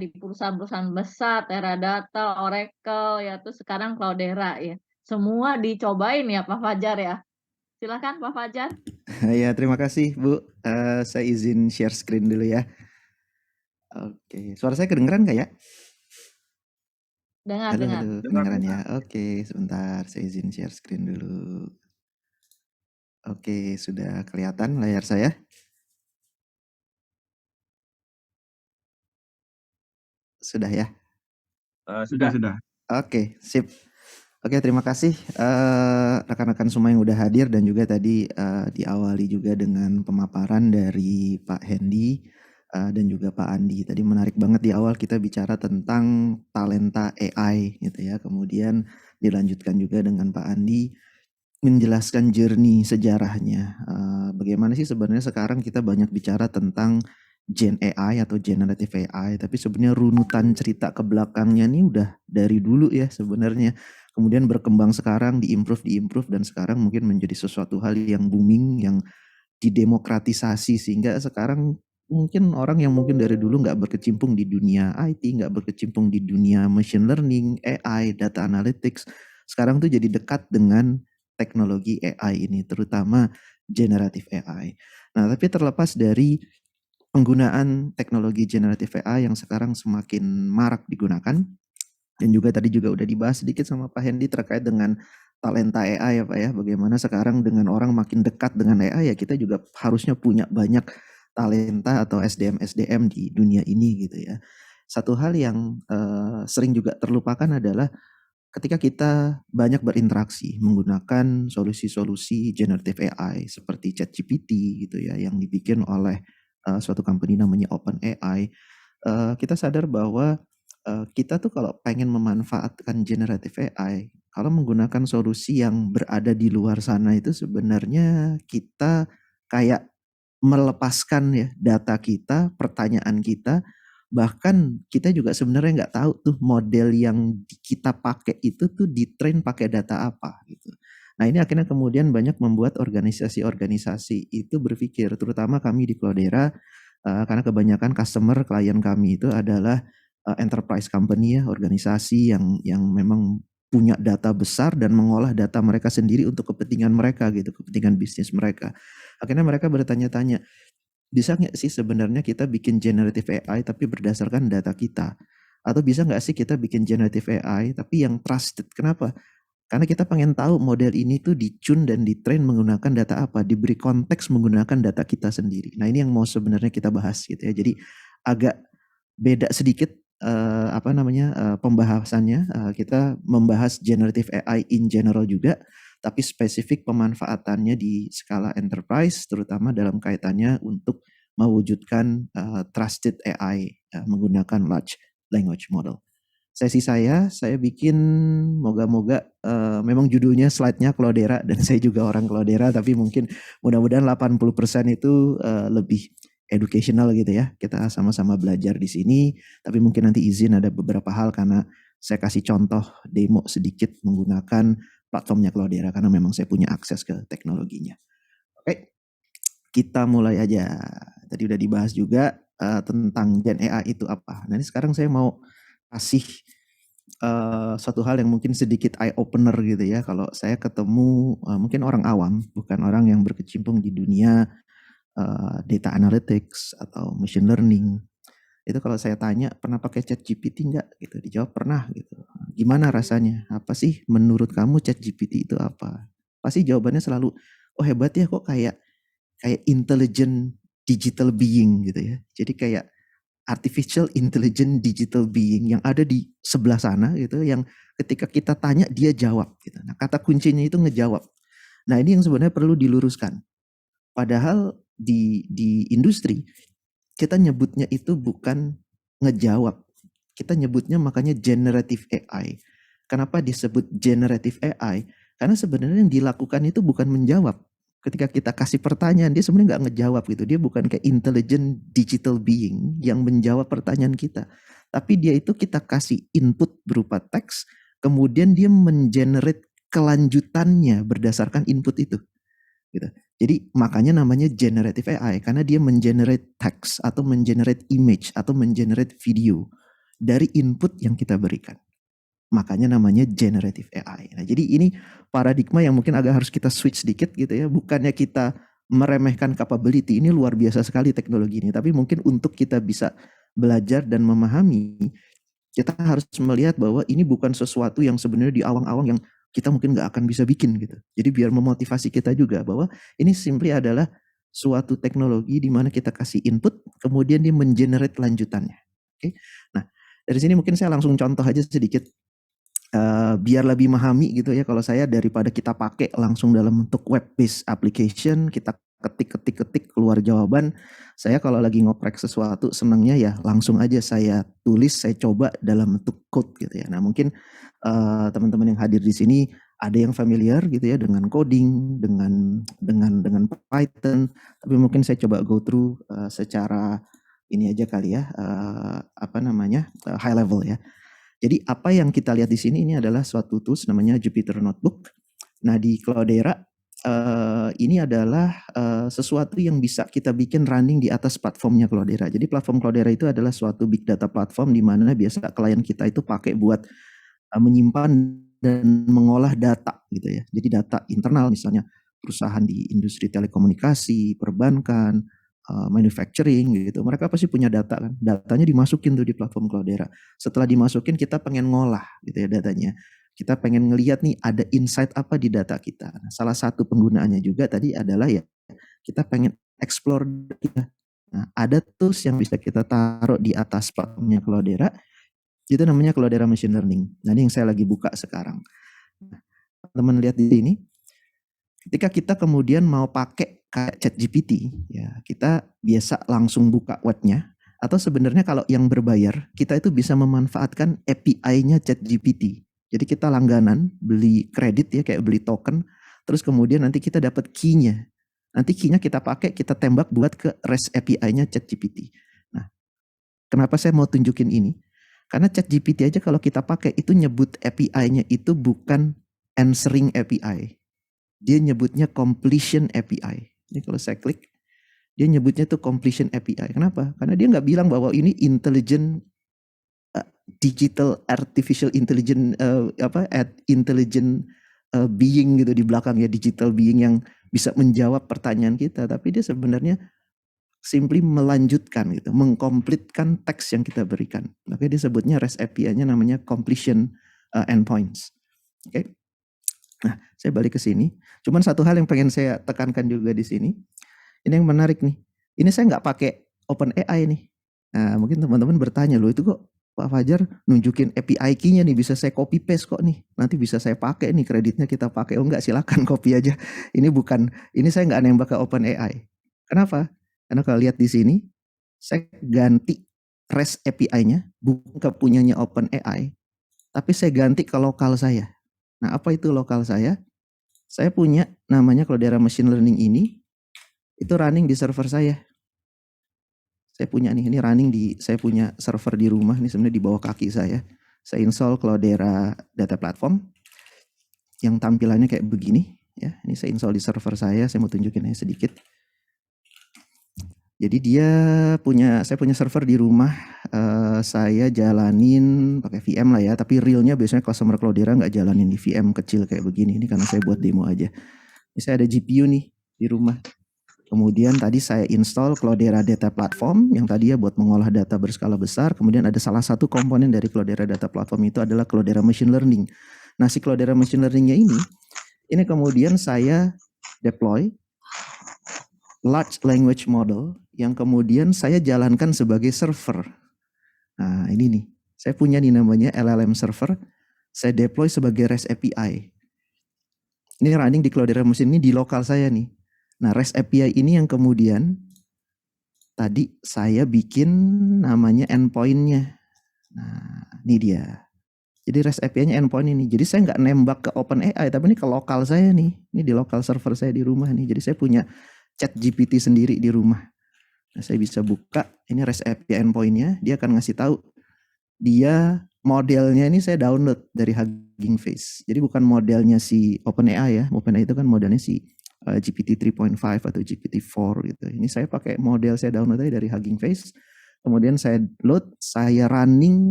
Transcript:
di perusahaan-perusahaan besar, Teradata, Oracle, ya, terus sekarang Cloudera ya. Semua dicobain ya Pak Fajar ya. Silakan Pak Fajar. Ya, terima kasih Bu. Saya izin share screen dulu ya. Oke, suara saya kedengeran nggak ya? Dengar, Halo, dengar. halo, kedengeran ya. Oke, sebentar, saya izin share screen dulu. Oke, sudah kelihatan layar saya? Sudah ya? Sudah. Oke, sip. Oke, terima kasih rekan-rekan semua yang udah hadir dan juga tadi diawali juga dengan pemaparan dari Pak Hendy dan juga Pak Andi. Tadi menarik banget di awal kita bicara tentang talenta AI gitu ya. Kemudian dilanjutkan juga dengan Pak Andi menjelaskan journey sejarahnya. Bagaimana sih sebenarnya sekarang kita banyak bicara tentang Gen AI atau Generative AI, tapi sebenarnya runutan cerita ke belakangnya nih udah dari dulu ya sebenarnya. Kemudian berkembang sekarang, diimprove dan sekarang mungkin menjadi sesuatu hal yang booming, yang didemokratisasi sehingga sekarang mungkin orang yang mungkin dari dulu nggak berkecimpung di dunia IT, nggak berkecimpung di dunia machine learning, AI, data analytics, sekarang tuh jadi dekat dengan teknologi AI ini, terutama generative AI. Nah, tapi terlepas dari penggunaan teknologi generative AI yang sekarang semakin marak digunakan, dan juga tadi juga udah dibahas sedikit sama Pak Hendy terkait dengan talenta AI ya Pak ya. Bagaimana sekarang dengan orang makin dekat dengan AI ya kita juga harusnya punya banyak talenta atau SDM-SDM di dunia ini gitu ya. Satu hal yang sering juga terlupakan adalah ketika kita banyak berinteraksi menggunakan solusi-solusi generative AI seperti ChatGPT gitu ya yang dibikin oleh suatu company namanya OpenAI, kita sadar bahwa kita tuh kalau pengen memanfaatkan generative AI, kalau menggunakan solusi yang berada di luar sana itu sebenarnya kita kayak melepaskan ya data kita, pertanyaan kita, bahkan kita juga sebenarnya nggak tahu tuh model yang kita pakai itu tuh di-train pakai data apa gitu. Nah ini akhirnya kemudian banyak membuat organisasi-organisasi itu berpikir, terutama kami di Cloudera, karena kebanyakan customer klien kami itu adalah enterprise company ya, organisasi yang memang punya data besar dan mengolah data mereka sendiri untuk kepentingan mereka gitu, kepentingan bisnis mereka. Akhirnya mereka bertanya-tanya, bisa nggak sih sebenarnya kita bikin generative AI tapi berdasarkan data kita? Atau bisa nggak sih kita bikin generative AI tapi yang trusted? Kenapa? Karena kita pengen tahu model ini tuh di-tune dan di-train menggunakan data apa, diberi konteks menggunakan data kita sendiri. Nah ini yang mau sebenarnya kita bahas gitu ya. Jadi agak beda sedikit pembahasannya. Kita membahas generative AI in general juga, tapi spesifik pemanfaatannya di skala enterprise, terutama dalam kaitannya untuk mewujudkan trusted AI menggunakan large language model. Sesi saya bikin moga-moga memang judulnya slide-nya Cloudera dan saya juga orang Cloudera, tapi mungkin mudah-mudahan 80% itu lebih educational gitu ya. Kita sama-sama belajar di sini, tapi mungkin nanti izin ada beberapa hal karena saya kasih contoh demo sedikit menggunakan platformnya Cloudera karena memang saya punya akses ke teknologinya. Oke, kita mulai aja. Tadi udah dibahas juga tentang Gen AI itu apa. Nah ini sekarang saya mau kasih suatu hal yang mungkin sedikit eye opener gitu ya. Kalau saya ketemu mungkin orang awam, bukan orang yang berkecimpung di dunia data analytics atau machine learning. Itu kalau saya tanya pernah pakai ChatGPT enggak gitu, dijawab pernah gitu. Gimana rasanya? Apa sih menurut kamu ChatGPT itu apa? Pasti jawabannya selalu, oh hebat ya kok kayak intelligent digital being gitu ya. Jadi kayak artificial intelligent digital being yang ada di sebelah sana gitu, yang ketika kita tanya dia jawab gitu. Nah, kata kuncinya itu ngejawab. Nah, ini yang sebenarnya perlu diluruskan. Padahal di industri kita nyebutnya itu bukan ngejawab. Kita nyebutnya makanya generative AI. Kenapa disebut generative AI? Karena sebenarnya yang dilakukan itu bukan menjawab. Ketika kita kasih pertanyaan, dia sebenarnya nggak ngejawab gitu. Dia bukan kayak intelligent digital being yang menjawab pertanyaan kita. Tapi dia itu kita kasih input berupa teks, kemudian dia mengenerate kelanjutannya berdasarkan input itu. Gitu. Jadi makanya namanya generative AI karena dia mengenerate text atau mengenerate image atau mengenerate video. dari input yang kita berikan. Makanya namanya generative AI. Nah, jadi ini paradigma yang mungkin agak harus kita switch sedikit gitu ya. Bukannya kita meremehkan capability, ini luar biasa sekali teknologi ini. Tapi mungkin untuk kita bisa belajar dan memahami, kita harus melihat bahwa ini bukan sesuatu yang sebenarnya di awang-awang yang kita mungkin nggak akan bisa bikin gitu. Jadi biar memotivasi kita juga bahwa ini simply adalah suatu teknologi di mana kita kasih input, kemudian dia mengenerate lanjutannya. Oke. Nah, dari sini mungkin saya langsung contoh aja sedikit. Biar lebih memahami gitu ya, kalau saya daripada kita pakai langsung dalam bentuk web based application, kita ketik keluar jawaban, saya kalau lagi ngoprek sesuatu senangnya ya langsung aja saya tulis, saya coba dalam bentuk code gitu ya. Nah mungkin teman-teman yang hadir di sini ada yang familiar gitu ya dengan coding, dengan Python, tapi mungkin saya coba go through secara ini aja kali ya, high level ya. Jadi apa yang kita lihat di sini ini adalah suatu tools namanya Jupyter Notebook. Nah di Cloudera ini adalah sesuatu yang bisa kita bikin running di atas platformnya Cloudera. Jadi platform Cloudera itu adalah suatu big data platform di mana biasa klien kita itu pakai buat menyimpan dan mengolah data gitu ya. Jadi data internal misalnya perusahaan di industri telekomunikasi, perbankan, manufacturing gitu, mereka pasti punya data kan, datanya dimasukin tuh di platform Cloudera. Setelah dimasukin kita pengen ngolah gitu ya datanya, kita pengen ngelihat nih ada insight apa di data kita. Nah, salah satu penggunaannya juga tadi adalah ya kita pengen explore kita. Nah, ada tools yang bisa kita taruh di atas platformnya Cloudera, itu namanya Cloudera Machine Learning. Nah ini yang saya lagi buka sekarang. Nah, teman-teman lihat di sini, ketika kita kemudian mau pakai kayak ChatGPT, ya kita biasa langsung buka webnya, atau sebenarnya kalau yang berbayar, kita itu bisa memanfaatkan API-nya ChatGPT. Jadi kita langganan, beli kredit ya, kayak beli token, terus kemudian nanti kita dapat key-nya. Nanti key-nya kita pakai, kita tembak buat ke REST API-nya ChatGPT. Nah, kenapa saya mau tunjukin ini? Karena ChatGPT aja kalau kita pakai itu nyebut API-nya itu bukan answering API. Dia nyebutnya completion API. Ini kalau saya klik, dia nyebutnya tuh completion API. Kenapa? Karena dia nggak bilang bahwa ini intelligent digital artificial intelligent intelligent being gitu di belakang ya, digital being yang bisa menjawab pertanyaan kita. Tapi dia sebenarnya simply melanjutkan gitu, mengkomplitkan teks yang kita berikan. Makanya disebutnya REST API-nya namanya completion endpoints. Oke. Nah, saya balik ke sini. Cuman satu hal yang pengen saya tekankan juga di sini. Ini yang menarik nih. Ini saya nggak pakai OpenAI nih. Nah, mungkin teman-teman bertanya, loh itu kok Pak Fajar nunjukin API key-nya nih, bisa saya copy paste kok nih. Nanti bisa saya pakai nih, kreditnya kita pakai. Oh enggak, silakan copy aja. Ini saya nggak nembak ke OpenAI. Kenapa? Karena kalau lihat di sini, saya ganti REST API-nya, bukan ke punyanya OpenAI, tapi saya ganti ke lokal saya. Nah, apa itu lokal saya? Saya punya namanya Cloudera Machine Learning ini, itu running di server saya. Saya punya nih, ini running saya punya server di rumah, ini sebenarnya di bawah kaki saya. Saya install Cloudera Data Platform, yang tampilannya kayak begini. Ya, ini saya install di server saya mau tunjukin aja sedikit. Jadi saya punya server di rumah, saya jalanin pakai VM lah ya, tapi realnya biasanya customer Cloudera nggak jalanin di VM kecil kayak begini. Ini karena saya buat demo aja. Ini saya ada GPU nih di rumah. Kemudian tadi saya install Cloudera Data Platform yang tadi ya buat mengolah data berskala besar. Kemudian ada salah satu komponen dari Cloudera Data Platform itu adalah Cloudera Machine Learning. Nah si Cloudera Machine Learning-nya ini kemudian saya deploy large language model yang kemudian saya jalankan sebagai server. Nah ini nih, saya punya nih namanya LLM server, saya deploy sebagai REST API. Ini running di Cloudera Machine ini di lokal saya nih. Nah REST API ini yang kemudian tadi saya bikin namanya endpoint-nya. Nah ini dia. Jadi REST API-nya endpoint ini. Jadi saya nggak nembak ke OpenAI, tapi ini ke lokal saya nih. Ini di lokal server saya di rumah nih. Jadi saya punya ChatGPT sendiri di rumah. Nah, saya bisa buka ini REST API endpoint-nya, dia akan ngasih tahu dia modelnya ini saya download dari Hugging Face. Jadi bukan modelnya si OpenAI ya. OpenAI itu kan modelnya si GPT 3.5 atau GPT 4 gitu. Ini saya pakai model saya download dari Hugging Face. Kemudian saya load, saya running